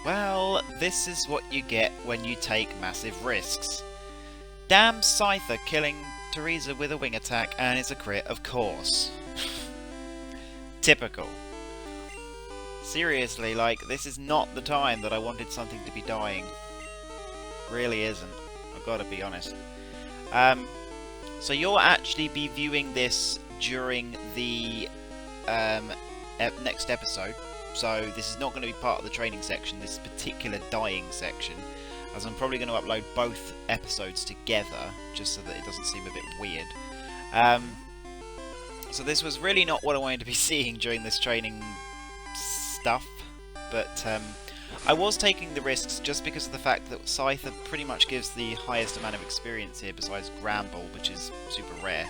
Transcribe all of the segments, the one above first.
Well, this is what you get when you take massive risks. Damn Scyther killing Teresa with a wing attack, and it's a crit, of course. Typical. Seriously, like, this is not the time that I wanted something to be dying. Really isn't. I've got to be honest. So you'll actually be viewing this during the next episode. So this is not going to be part of the training section, this particular dying section, as I'm probably going to upload both episodes together, just so that it doesn't seem a bit weird. So this was really not what I wanted to be seeing during this training stuff, but I was taking the risks just because of the fact that Scyther pretty much gives the highest amount of experience here, besides Gramble, which is super rare.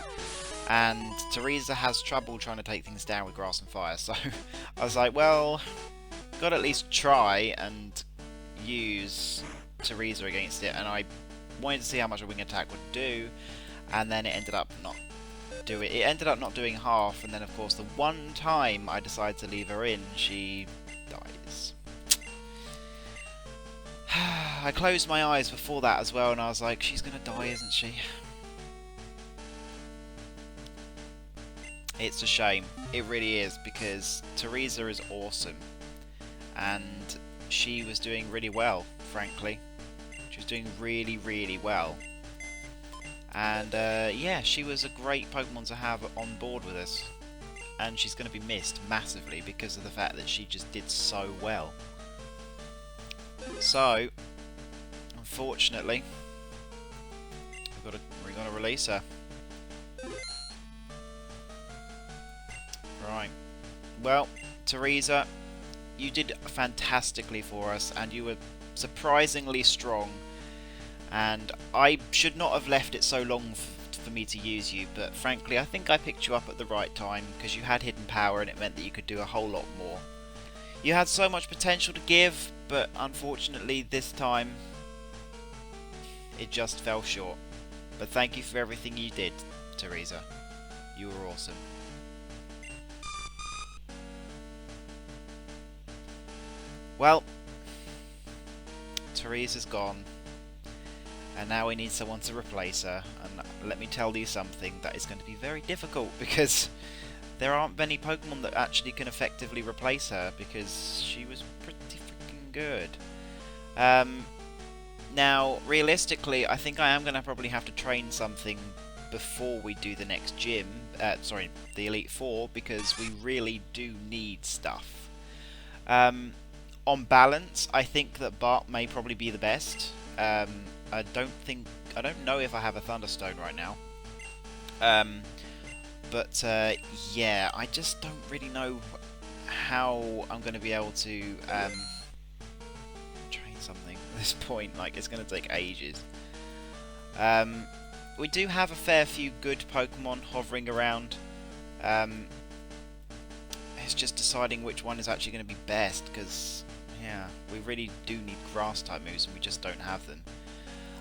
And Teresa has trouble trying to take things down with Grass and Fire, so I was like, well, gotta at least try and use Teresa against it, and I wanted to see how much a wing attack would do, and then it ended up not doing half, and then of course the one time I decided to leave her in, she dies. I closed my eyes before that as well, and I was like, she's gonna die, isn't she? It's a shame. It really is, because Teresa is awesome. And she was doing really well, frankly. She was doing really, really well. And yeah, she was a great Pokemon to have on board with us. And she's going to be missed massively because of the fact that she just did so well. So, unfortunately, we're going to release her. Right. Well, Teresa, you did fantastically for us, and you were surprisingly strong. And I should not have left it so long for me to use you, but frankly, I think I picked you up at the right time, because you had hidden power, and it meant that you could do a whole lot more. You had so much potential to give, but unfortunately, this time, it just fell short. But thank you for everything you did, Teresa. You were awesome. Well, Teresa's gone, and now we need someone to replace her, and let me tell you something, that is going to be very difficult, because there aren't many Pokemon that actually can effectively replace her, because she was pretty freaking good. Now, realistically, I think I am going to probably have to train something before we do the next gym, sorry, the Elite Four, because we really do need stuff. On balance, I think that Bart may probably be the best. I don't know if I have a Thunderstone right now. But yeah, I just don't really know how I'm going to be able to train something at this point. Like, it's going to take ages. We do have a fair few good Pokemon hovering around. It's just deciding which one is actually going to be best, because yeah, we really do need grass type moves and we just don't have them.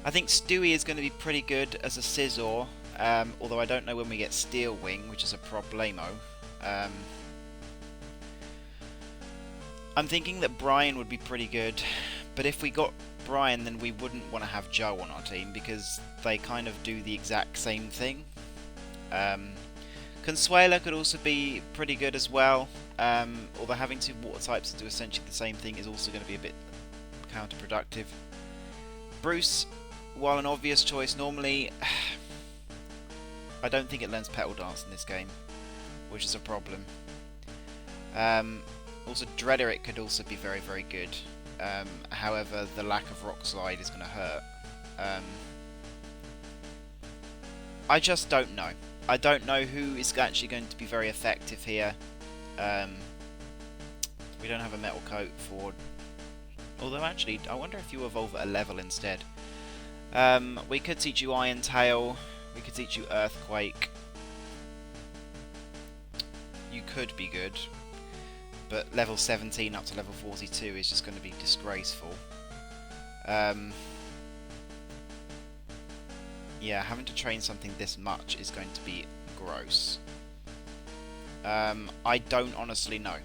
I think Stewie is going to be pretty good as a Scizor, although I don't know when we get Steel Wing, which is a problemo. I'm thinking that Brian would be pretty good, but if we got Brian, then we wouldn't want to have Joe on our team, because they kind of do the exact same thing. Consuela could also be pretty good as well, although having two water types to do essentially the same thing is also going to be a bit counterproductive. Bruce, while an obvious choice, normally I don't think it learns Petal Dance in this game, which is a problem. Also, Dreaderick could also be very, very good. However, the lack of Rock Slide is going to hurt. I just don't know. I don't know who is actually going to be very effective here. We don't have a Metal Coat for... Although, actually, I wonder if you evolve at a level instead. We could teach you Iron Tail. We could teach you Earthquake. You could be good. But level 17 up to level 42 is just going to be disgraceful. Yeah, having to train something this much is going to be gross. I don't honestly know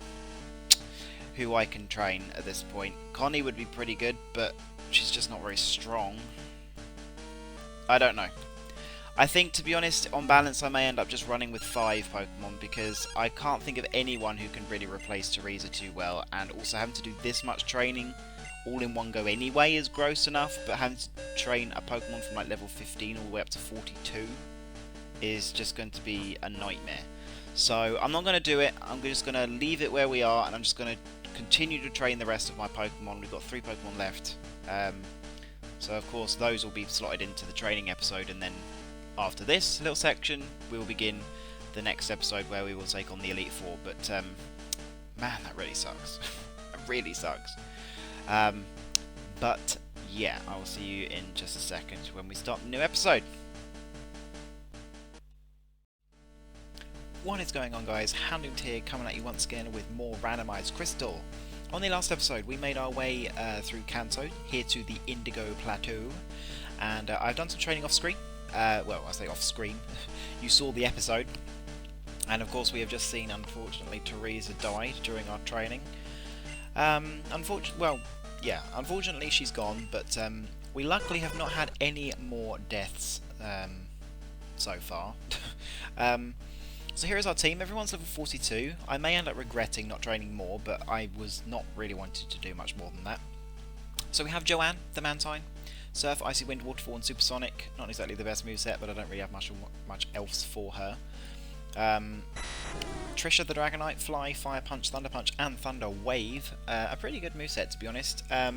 who I can train at this point. Connie would be pretty good, but she's just not very strong. I don't know. I think, to be honest, on balance, I may end up just running with 5 Pokemon, because I can't think of anyone who can really replace Teresa too well, and also having to do this much training all in one go anyway is gross enough, but having to train a Pokemon from like level 15 all the way up to 42 is just going to be a nightmare. So I'm not going to do it. I'm just going to leave it where we are, and I'm just going to continue to train the rest of my Pokemon. We've got 3 Pokemon left, so of course those will be slotted into the training episode, and then after this little section we will begin the next episode where we will take on the Elite Four. But man, that really sucks. It really sucks. But yeah, I will see you in just a second when we start the new episode. What is going on, guys? Houndoom here, coming at you once again with more Randomised Crystal. On the last episode we made our way through Kanto, here to the Indigo Plateau, and I've done some training off screen. Well, I say off screen. You saw the episode, and of course we have just seen, unfortunately, Teresa died during our training. Unfortunately she's gone, but we luckily have not had any more deaths so far. So here is our team. Everyone's level 42. I may end up regretting not training more, but I was not really wanting to do much more than that. So we have Joanne, the Mantine, Surf, Icy Wind, Waterfall and Supersonic. Not exactly the best moveset, but I don't really have much else for her. Trisha the Dragonite, Fly, Fire Punch, Thunder Punch and Thunder Wave. A pretty good moveset, to be honest. I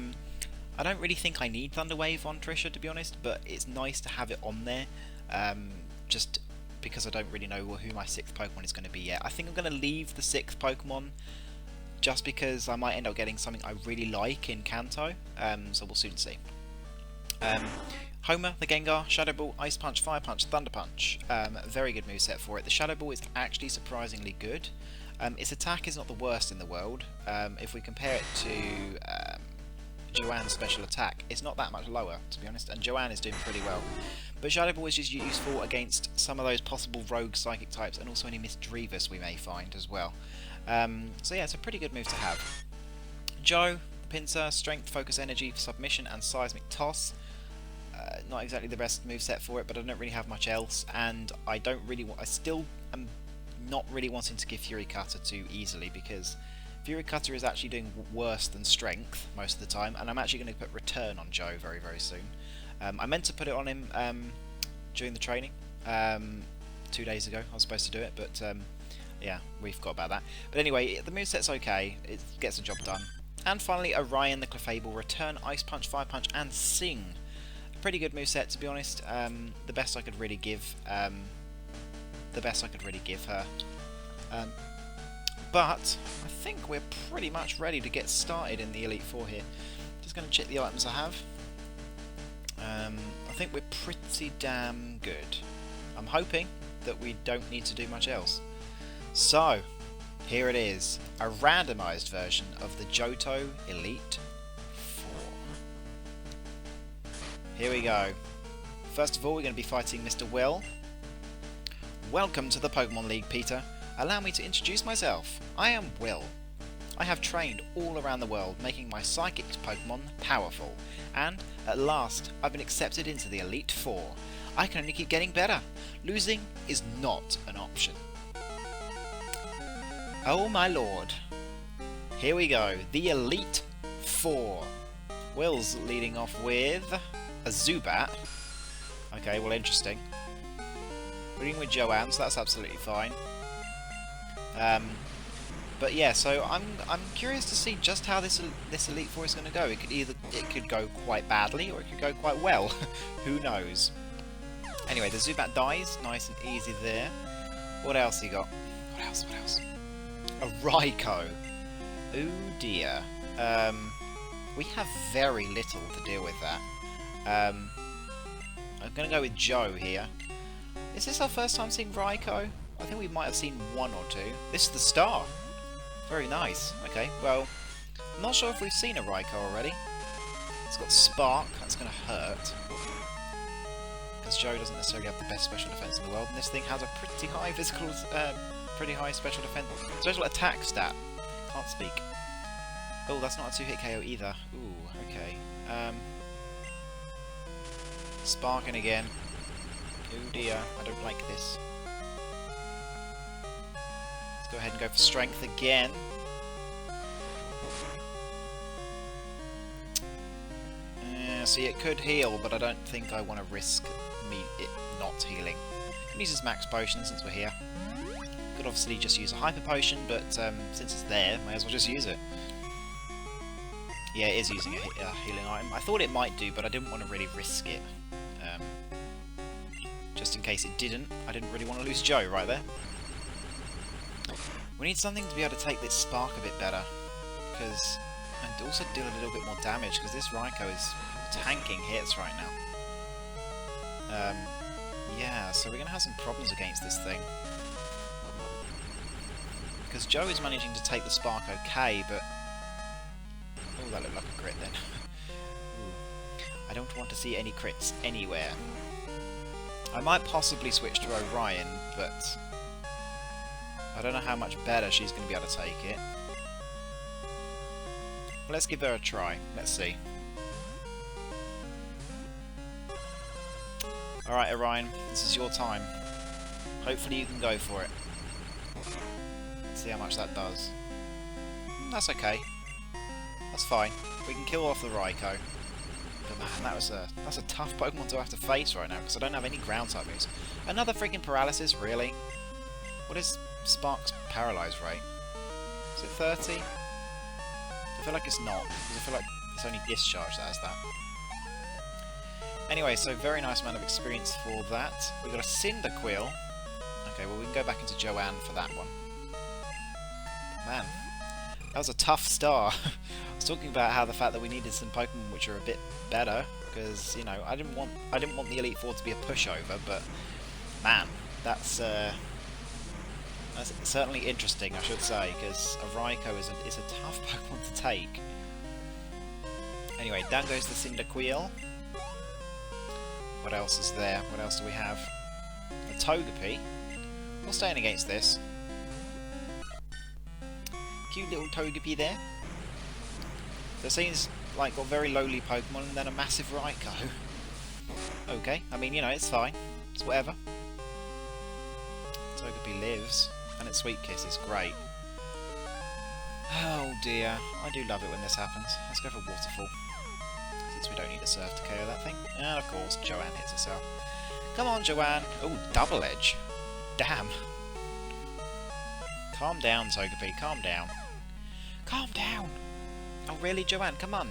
don't really think I need Thunder Wave on Trisha, to be honest, but it's nice to have it on there. Just because I don't really know who my 6th Pokemon is going to be yet. I think I'm going to leave the 6th Pokemon just because I might end up getting something I really like in Kanto, so we'll soon see. Homer, the Gengar, Shadow Ball, Ice Punch, Fire Punch, Thunder Punch. Very good moveset for it. The Shadow Ball is actually surprisingly good. Its attack is not the worst in the world. If we compare it to Joanne's special attack, it's not that much lower, to be honest, and Joanne is doing pretty well. But Shadow Ball is just useful against some of those possible rogue psychic types, and also any Misdreavus we may find as well. So yeah, it's a pretty good move to have. Joe, Pinsir, Strength, Focus Energy, Submission and Seismic Toss. Not exactly the best moveset for it, but I don't really have much else, and I still am not really wanting to give Fury Cutter too easily, because Fury Cutter is actually doing worse than Strength most of the time, and I'm actually going to put Return on Joe very, very soon. I meant to put it on him during the training 2 days ago. I was supposed to do it, but yeah, we forgot about that. But anyway, the moveset's okay. It gets the job done. And finally, Orion the Clefable, Return, Ice Punch, Fire Punch, and Sing. A pretty good moveset, to be honest. The best I could really give. Her. But I think we're pretty much ready to get started in the Elite Four here. Just going to check the items I have. I think we're pretty damn good. I'm hoping that we don't need to do much else. So, here it is, a randomised version of the Johto Elite Four. Here we go. First of all, we're going to be fighting Mr. Will. Welcome to the Pokemon League, Peter. Allow me to introduce myself. I am Will. I have trained all around the world, making my psychic Pokemon powerful, and at last I've been accepted into the Elite Four. I can only keep getting better. Losing is not an option. Oh my lord. Here we go, the Elite Four. Will's leading off with a Zubat. Okay, well, interesting. Leading with Joanne, so that's absolutely fine. But yeah, so I'm curious to see just how this Elite Four is going to go. It could go quite badly, or it could go quite well. Who knows? Anyway, the Zubat dies, nice and easy there. What else you got? What else? A Raikou. Oh dear. We have very little to deal with that. I'm going to go with Joe here. Is this our first time seeing Raikou? I think we might have seen one or two. This is the star. Very nice. Okay, well, I'm not sure if we've seen a Raikou already. It's got Spark. That's going to hurt. Because Joe doesn't necessarily have the best special defense in the world, and this thing has a pretty high special defense, special attack stat. Can't speak. Oh, that's not a 2-hit KO either. Ooh, okay. Sparking again. Oh dear, I don't like this. Let's go ahead and go for strength again. See, it could heal, but I don't think I want to risk it not healing. Can use his max potion since we're here. Could obviously just use a hyper potion, but since it's there, may as well just use it. Yeah, it is using a healing item. I thought it might do, but I didn't want to really risk it. Just in case it didn't. I didn't really want to lose Joe right there. We need something to be able to take this spark a bit better, and also deal a little bit more damage, because this Raikou is tanking hits right now. Yeah, so we're going to have some problems against this thing. Because Joe is managing to take the spark okay, but... Oh, that looked like a crit then. I don't want to see any crits anywhere. I might possibly switch to Orion, but... I don't know how much better she's going to be able to take it. Let's give her a try. Let's see. Alright, Orion, this is your time. Hopefully you can go for it. Let's see how much that does. That's okay. That's fine. We can kill off the Raikou. But man, that's a tough Pokemon to have to face right now, because I don't have any ground type moves. Another freaking paralysis, really? What is Spark's paralyze rate? Is it 30? I feel like it's not, because I feel like it's only Discharge that has that. Anyway, so very nice amount of experience for that. We've got a Cyndaquil. Okay, well we can go back into Joanne for that one. Man, that was a tough start. I was talking about how the fact that we needed some Pokemon which are a bit better, because, you know, I didn't want the Elite Four to be a pushover, but man, that's certainly interesting, I should say, because a Raikou is a tough Pokemon to take. Anyway, down goes the Cyndaquil. What else is there? What else do we have? A Togepi. We're staying against this. Cute little Togepi there. So it seems like got very lowly Pokemon and then a massive Raikou. Okay, I mean, you know, it's fine. It's whatever. Togepi lives. And its Sweet Kiss is great. Oh dear. I do love it when this happens. Let's go for Waterfall. Since we don't need a Surf to KO that thing. And of course, Joanne hits herself. Come on, Joanne. Oh, Double Edge. Damn. Calm down, Togepi. Calm down. Calm down! Oh really, Joanne? Come on.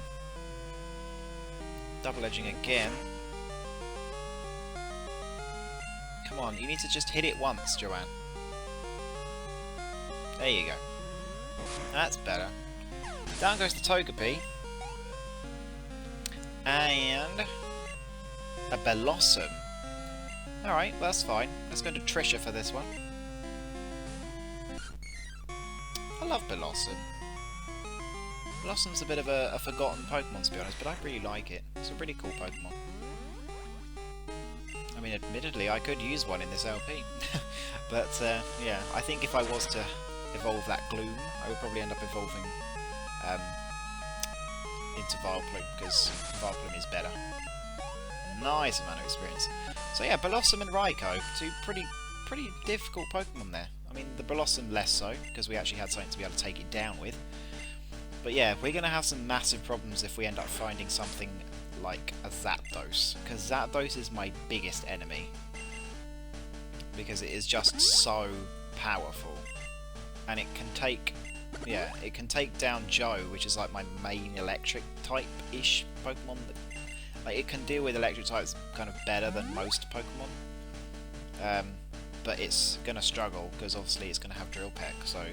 Double Edging again. Come on, you need to just hit it once, Joanne. There you go. That's better. Down goes the Togepi. And a Bellossom. Alright, well, that's fine. Let's go to Trisha for this one. I love Bellossom. Bellossom's a bit of a forgotten Pokemon, to be honest, but I really like it. It's a really cool Pokemon. I mean, admittedly, I could use one in this LP. But, yeah, I think if I was to evolve that Gloom, I would probably end up evolving into Vileplume, because Vileplume is better. Nice amount of experience. So yeah, Bellossom and Raikou, two pretty difficult Pokemon there. I mean, the Bellossom less so, because we actually had something to be able to take it down with. But yeah, we're going to have some massive problems if we end up finding something like a Zapdos, because Zapdos is my biggest enemy. Because it is just so powerful. And it can take... yeah, it can take down Joe, which is like my main electric type-ish Pokemon. Like, it can deal with electric types kind of better than most Pokemon. But it's going to struggle, because obviously it's going to have Drill Peck, so...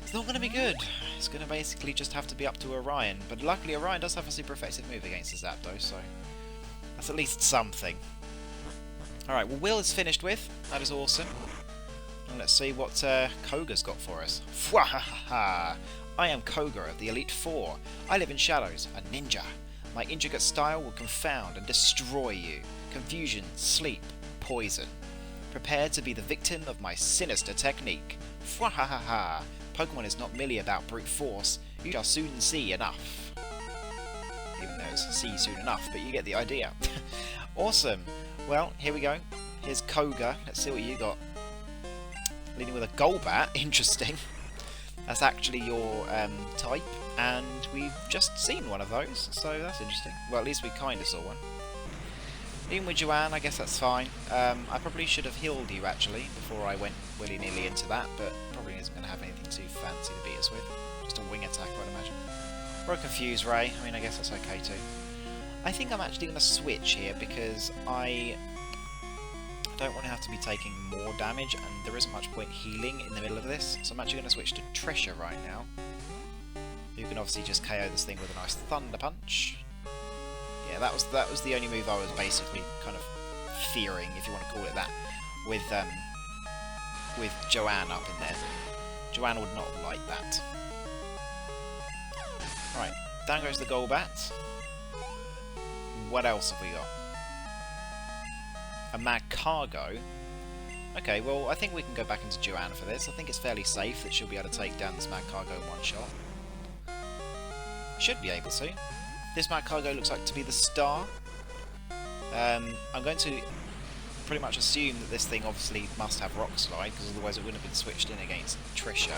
it's not going to be good. It's going to basically just have to be up to Orion. But luckily Orion does have a super effective move against the Zapdos, so... that's at least something. Alright, well, Will is finished with. That is awesome. And let's see what Koga's got for us. Fwahaha! I am Koga of the Elite Four. I live in shadows, a ninja. My intricate style will confound and destroy you. Confusion, sleep, poison. Prepare to be the victim of my sinister technique. Fwahaha! Pokemon is not merely about brute force, you shall soon see enough. Even though it's see soon enough, but you get the idea. Awesome! Well, here we go. Here's Koga. Let's see what you got. Leading with a Golbat. Interesting. That's actually your type, and we've just seen one of those, so that's interesting. Well, at least we kind of saw one. Even with Joanne, I guess that's fine. I probably should have healed you, actually, before I went willy-nilly into that, but probably isn't going to have anything too fancy to beat us with. Just a wing attack, I'd imagine. Or a Confuse Ray. I mean, I guess that's okay, too. I think I'm actually going to switch here, because I don't want to have to be taking more damage, and there isn't much point healing in the middle of this, so I'm actually going to switch to Trisha right now. You can obviously just KO this thing with a nice Thunder Punch. Yeah, that was the only move I was basically kind of fearing, if you want to call it that, with Joanne up in there. Joanne would not like that. Right, down goes the Golbat. What else have we got? A Magcargo. Okay, well, I think we can go back into Joanne for this. I think it's fairly safe that she'll be able to take down this Magcargo in one shot. Should be able to. This Magcargo looks like to be the star. I'm going to pretty much assume that this thing obviously must have Rock Slide, because otherwise it wouldn't have been switched in against Trisha.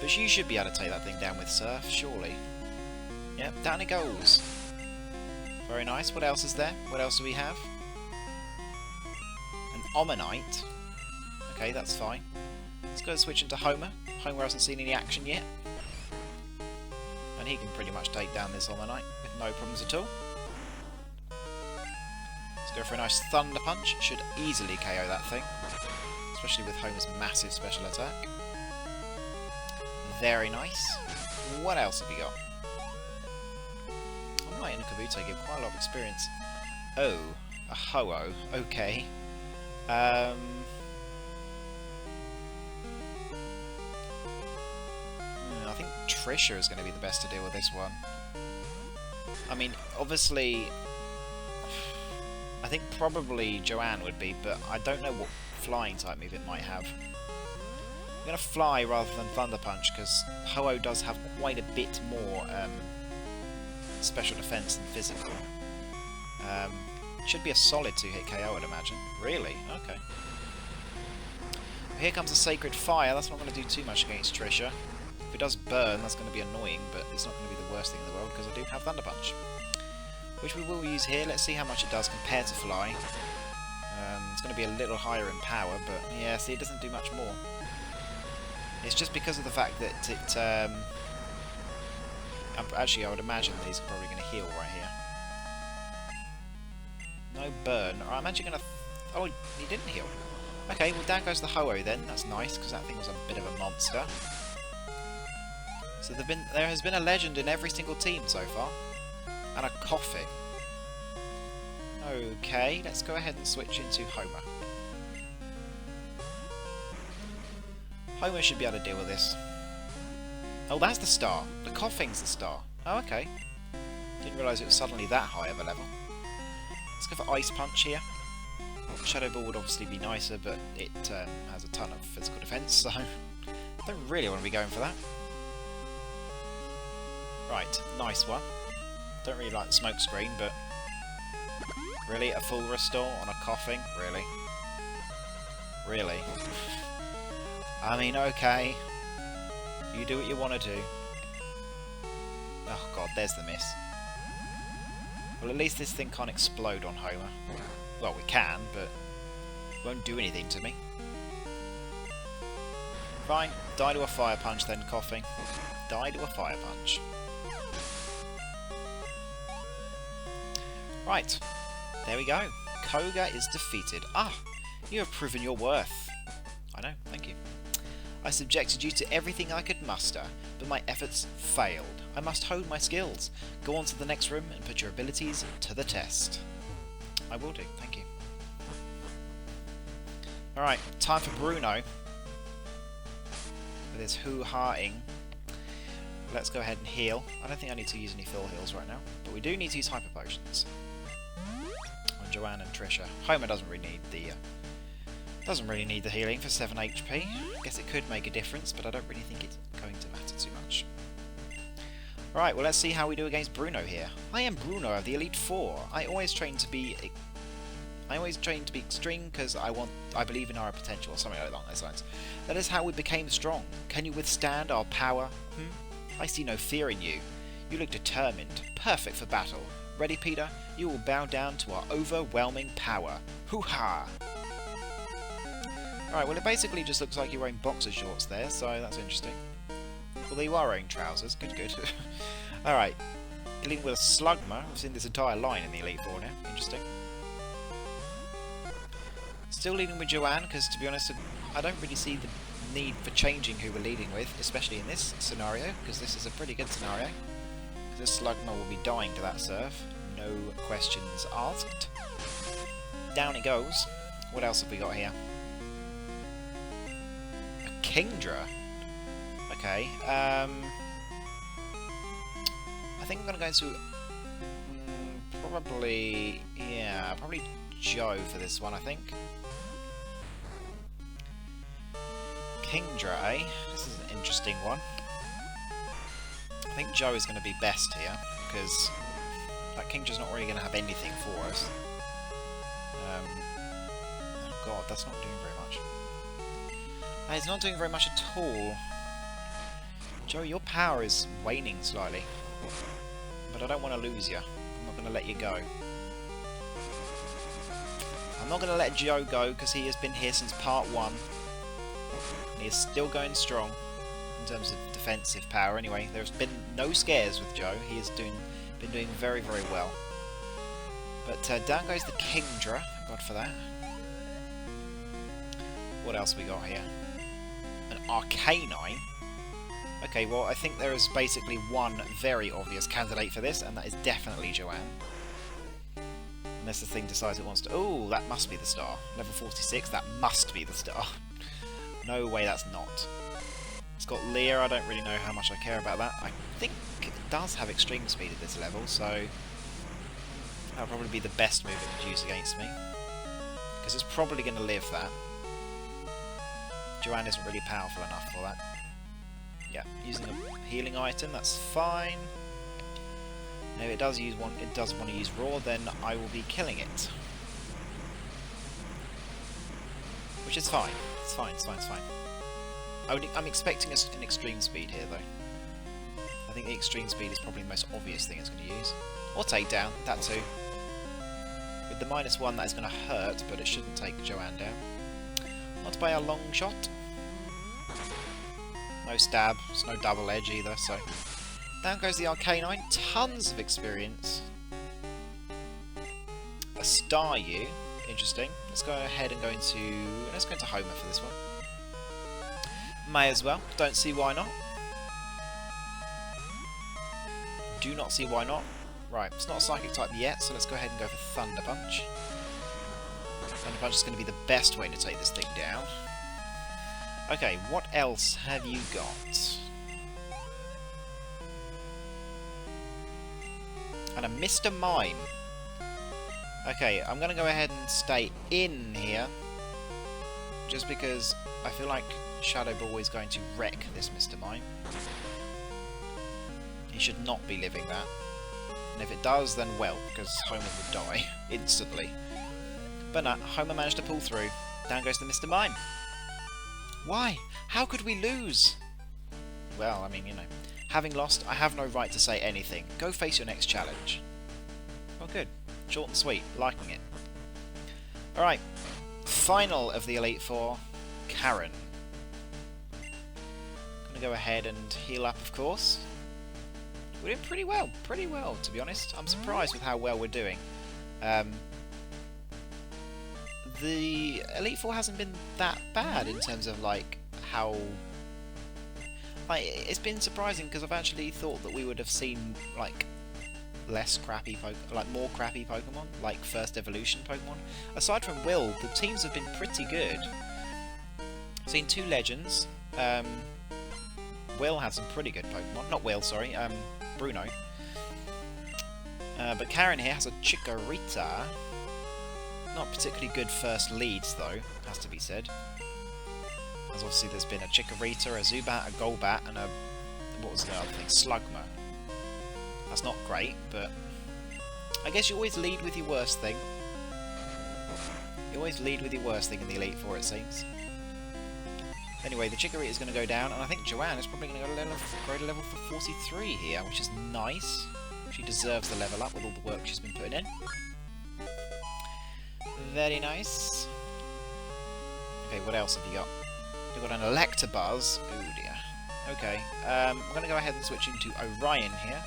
But she should be able to take that thing down with Surf, surely. Yep, down it goes. Very nice. What else is there? What else do we have? An Omanite. Okay, that's fine. Let's go and switch into Homer. Homer hasn't seen any action yet. And he can pretty much take down this Omanite with no problems at all. Let's go for a nice Thunder Punch. Should easily KO that thing. Especially with Homer's massive special attack. Very nice. What else have we got? Omanite and a Kabuto give quite a lot of experience. Oh, a Ho-Oh. Okay. I think Trisha is going to be the best to deal with this one. I mean, obviously, I think probably Joanne would be, but I don't know what flying type move it might have. I'm going to fly rather than Thunder Punch, because Ho-Oh does have quite a bit more special defense than physical. Should be a solid 2-hit KO, I'd imagine. Really? Okay. Here comes a Sacred Fire. That's not going to do too much against Trisha. If it does burn, that's going to be annoying, but it's not going to be the worst thing in the world, because I do have Thunder Punch. Which we will use here. Let's see how much it does compared to Fly. It's going to be a little higher in power, but yeah, see, it doesn't do much more. It's just because of the fact that it... actually, I would imagine these are probably going to heal right here. No burn. I'm actually going to... Oh, he didn't heal. Okay, well, down goes the Ho-Oh then. That's nice, because that thing was a bit of a monster. So there has been a legend in every single team so far. And a Coughing. Okay, let's go ahead and switch into Homer. Homer should be able to deal with this. Oh, that's the star. The Coughing's the star. Oh, okay. Didn't realise it was suddenly that high of a level. Let's go for Ice Punch here. Shadow Ball would obviously be nicer, but it has a ton of physical defense, so I don't really want to be going for that. Right, nice one. Don't really like the smoke screen, but really, a full restore on a Coughing? Really? Really? I mean, okay. You do what you want to do. Oh god, there's the miss. Well, at least this thing can't explode on Homer. Well, we can, but it won't do anything to me. Fine, die to a Fire Punch then, Coughing. Die to a Fire Punch. Right, there we go. Koga is defeated. Ah, you have proven your worth. I know, thank you. I subjected you to everything I could muster, but my efforts failed. I must hone my skills. Go on to the next room and put your abilities to the test. I will do, thank you. Alright, time for Bruno. With his hoo-ha-ing. Let's go ahead and heal. I don't think I need to use any full heals right now, but we do need to use Hyper Potions. On Joanne and Trisha. Homer doesn't really need Doesn't really need the healing for 7 HP. Guess it could make a difference, but I don't really think it's going to matter too much. Right, well let's see how we do against Bruno here. I am Bruno of the Elite Four. I always train to be extreme because I believe in our potential, or something along those lines. That is how we became strong. Can you withstand our power? I see no fear in you. You look determined, perfect for battle. Ready, Peter? You will bow down to our overwhelming power. Hoo-ha! Alright, well it basically just looks like you're wearing boxer shorts there, so that's interesting. Although you are wearing trousers, good. Alright, dealing with a Slugma. I've seen this entire line in the Elite Four now, interesting. Still leading with Joanne, because to be honest, I don't really see the need for changing who we're leading with, especially in this scenario, because this is a pretty good scenario. This Slugma will be dying to that surf, no questions asked. Down it goes. What else have we got here? A Kingdra. Okay, I think I'm going to go into probably Joe for this one, I think. Kingdra, eh? This is an interesting one. I think Joe is going to be best here, because that Kingdra's not really going to have anything for us. Oh god, that's not doing very much. It's not doing very much at all. Joe, your power is waning slightly, but I don't want to lose you. I'm not going to let you go. I'm not going to let Joe go because he has been here since part 1. And he is still going strong in terms of defensive power. Anyway, there's been no scares with Joe. He has been doing very, very well. But down goes the Kingdra. Thank God for that. What else we got here? An Arcanine. Okay, well, I think there is basically one very obvious candidate for this, and that is definitely Joanne. Unless the thing decides it wants to... Oh, that must be the star. Level 46, that must be the star. No way that's not. It's got Leer, I don't really know how much I care about that. I think it does have extreme speed at this level, so... that'll probably be the best move it could use against me. Because it's probably going to live that. Joanne isn't really powerful enough for that. Yeah, using a healing item, that's fine. And if it does want to use Raw, then I will be killing it. Which is fine. It's fine. I'm expecting an extreme speed here, though. I think the extreme speed is probably the most obvious thing it's going to use. Or takedown, that too. With the -1, that is going to hurt, but it shouldn't take Joanne down. Not by a long shot. No stab, it's no double edge either, so... Down goes the Arcanine, tons of experience. A Staryu, interesting. Let's go ahead and let's go into Homer for this one. May as well, don't see why not. Do not see why not. Right, it's not a Psychic type yet, so let's go ahead and go for Thunder Punch. Thunder Punch is going to be the best way to take this thing down. Okay, what else have you got? And a Mr. Mime. Okay, I'm going to go ahead and stay in here. Just because I feel like Shadow Ball is going to wreck this Mr. Mime. He should not be living that. And if it does, then well, because Homer would die instantly. But no, Homer managed to pull through. Down goes the Mr. Mime. Why? How could we lose? Well, I mean, you know. Having lost, I have no right to say anything. Go face your next challenge. Oh, good. Short and sweet. Liking it. Alright. Final of the Elite Four. Karen. Gonna go ahead and heal up, of course. We're doing pretty well, to be honest. I'm surprised with how well we're doing. The Elite Four hasn't been that bad in terms of, like, how... Like, it's been surprising because I've actually thought that we would have seen, like, more crappy Pokemon, like first evolution Pokemon. Aside from Will, the teams have been pretty good. Seen 2 Legends. Will had some pretty good Pokemon. Not Will, sorry. Bruno. But Karen here has a Chikorita. Not particularly good first leads, though, has to be said. As obviously there's been a Chikorita, a Zubat, a Golbat, and a... what was the other thing? Slugma. That's not great, but... I guess you always lead with your worst thing. You always lead with your worst thing in the Elite Four, it seems. Anyway, the Chikorita is going to go down, and I think Joanne is probably going to go to level for 43 here, which is nice. She deserves the level up with all the work she's been putting in. Very nice. Okay, what else have you got? You've got an Electabuzz. Oh dear. Okay, I'm going to go ahead and switch into Orion here.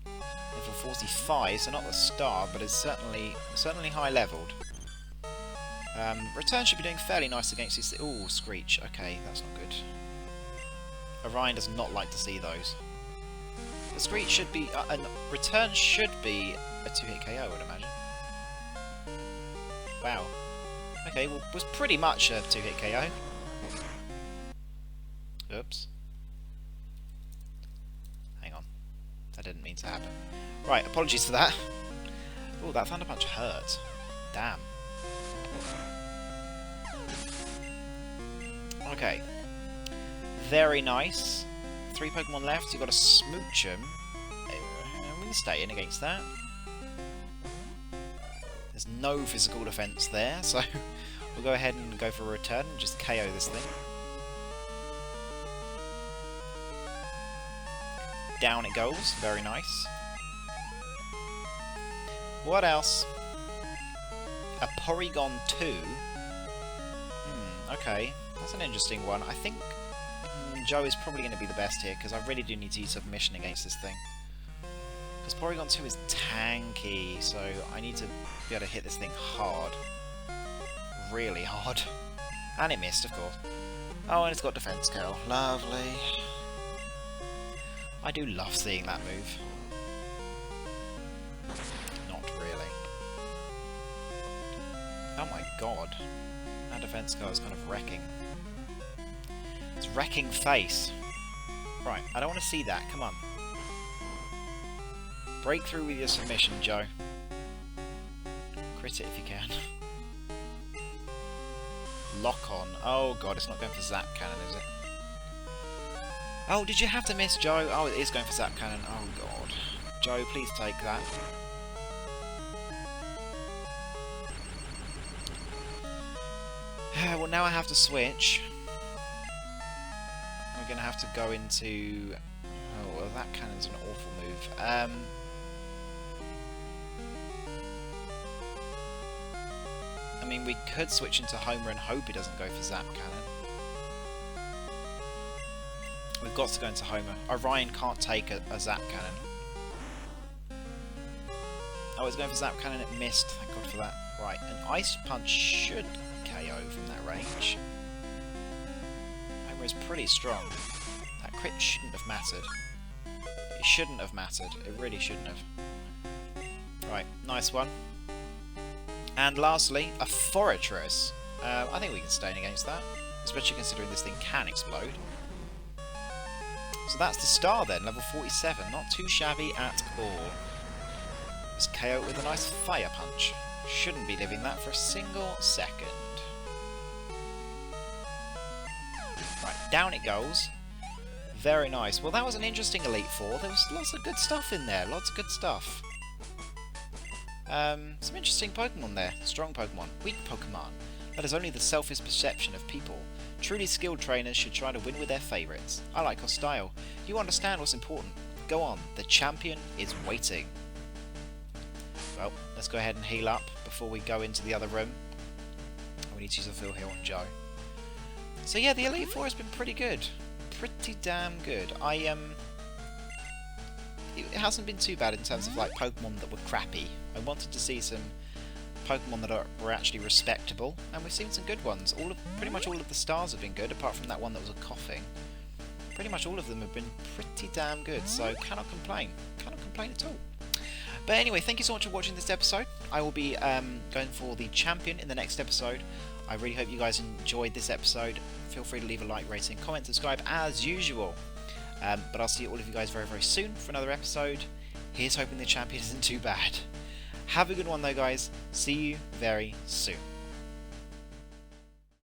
Level 45, so not the star, but it's certainly high leveled. Return should be doing fairly nice against these... Ooh, Screech. Okay, that's not good. Orion does not like to see those. The Screech should be... Return should be a 2-hit KO, I would imagine. Wow. Okay, well, was pretty much a 2-hit KO. Oops. Hang on. That didn't mean to happen. Right, apologies for that. Oh, that Thunder Punch hurt. Damn. Okay. Very nice. 3 Pokemon left. You've got a Smoochum. We can stay in against that. There's no physical defense there, so we'll go ahead and go for a return and just KO this thing. Down it goes. Very nice. What else? A Porygon 2. Okay. That's an interesting one. I think Joe is probably going to be the best here, because I really do need to use submission against this thing. Because Porygon 2 is tanky, so I need to be able to hit this thing hard. Really hard. And it missed, of course. Oh, and it's got Defense Curl. Lovely. I do love seeing that move. Not really. Oh my god. That Defense Curl is kind of wrecking. It's wrecking face. Right, I don't want to see that. Come on. Break through with your submission, Joe. Crit it if you can. Lock on. Oh god, it's not going for Zap Cannon, is it? Oh, did you have to miss, Joe? Oh, it is going for Zap Cannon. Oh god. Joe, please take that. Well, now I have to switch. We're going to have to go into... Oh, well, that cannon's an awful move. I mean, we could switch into Homer and hope it doesn't go for Zap Cannon. We've got to go into Homer. Orion can't take a Zap Cannon. Oh, it's going for Zap Cannon, it missed. Thank God for that. Right, an Ice Punch should KO from that range. Homer is pretty strong. That crit shouldn't have mattered. It shouldn't have mattered. It really shouldn't have. Right, nice one. And lastly, a Forretress. I think we can stay in against that, especially considering this thing can explode. So that's the star then, level 47. Not too shabby at all. Let's KO it with a nice Fire Punch. Shouldn't be living that for a single second. Right, down it goes. Very nice. Well, that was an interesting Elite Four. There was lots of good stuff in there. Lots of good stuff. Some interesting Pokemon there. Strong Pokemon. Weak Pokemon. That is only the selfish perception of people. Truly skilled trainers should try to win with their favourites. I like your style. You understand what's important. Go on. The champion is waiting. Well, let's go ahead and heal up before we go into the other room. We need to use a full heal on Joe. So yeah, the Elite Four has been pretty good. Pretty damn good. It hasn't been too bad in terms of like Pokemon that were crappy. I wanted to see some Pokemon that were actually respectable, and we've seen some good ones. Pretty much all of the stars have been good, apart from that one that was a coughing. Pretty much all of them have been pretty damn good, so cannot complain. Cannot complain at all. But anyway, thank you so much for watching this episode. I will be going for the champion in the next episode. I really hope you guys enjoyed this episode. Feel free to leave a like, rating, comment, subscribe as usual. But I'll see all of you guys very, very soon for another episode. Here's hoping the champion isn't too bad. Have a good one though, guys. See you very soon.